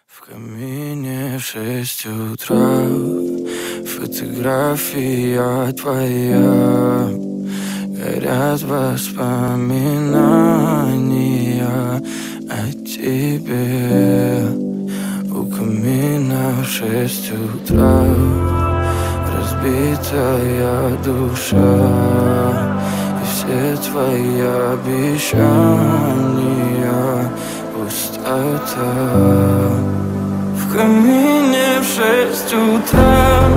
В камине в 6 утра фотография твоя. Горят воспоминания о тебе. У камина в 6 утра разбитая душа. И все твои обещания пустота. В камине в 6 утра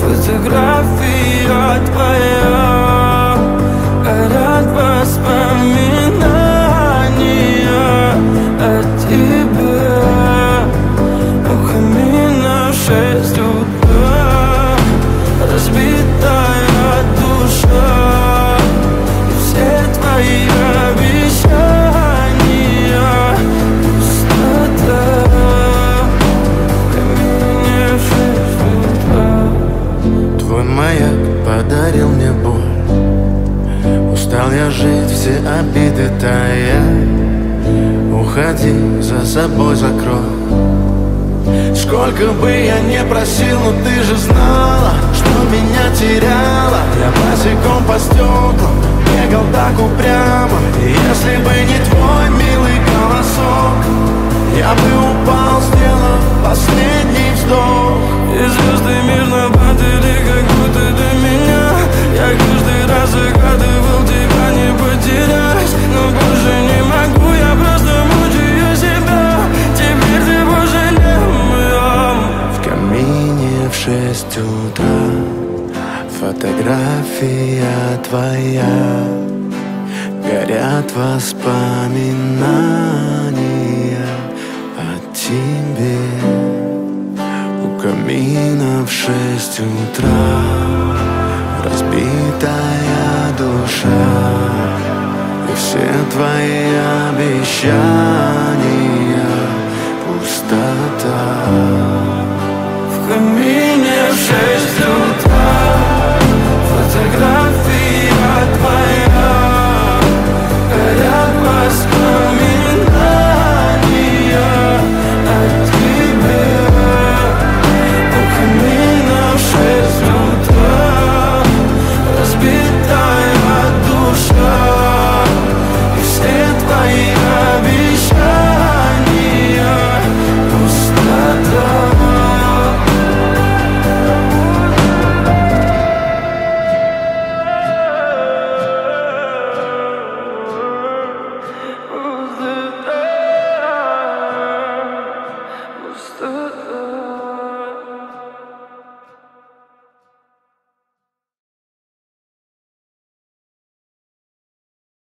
фотография твоя. Горят воспоминания о тебе. У камина в 6 утра разбитая душа. И все твои обещания пустота. Твой маяк подарил мне боль. Устал я жить, все обиды тая. Уходи, за собой закрой. Сколько бы я не просил, но ты же знала, что меня теряла. Я босиком по стеклам бегал так упрямо. И если бы не твой милый голосок, я бы упал, сделав последний вздох. И звезды мирно падали, как будто до меня. Я каждый раз загадывал тебя не потерять, но больше не могу, я просто мучаю себя. Теперь ты больше не моя. В камине в 6 утра фотография твоя. Горят воспоминания о тебе. У камина в 6 утра разбитая душа. И все твои обещания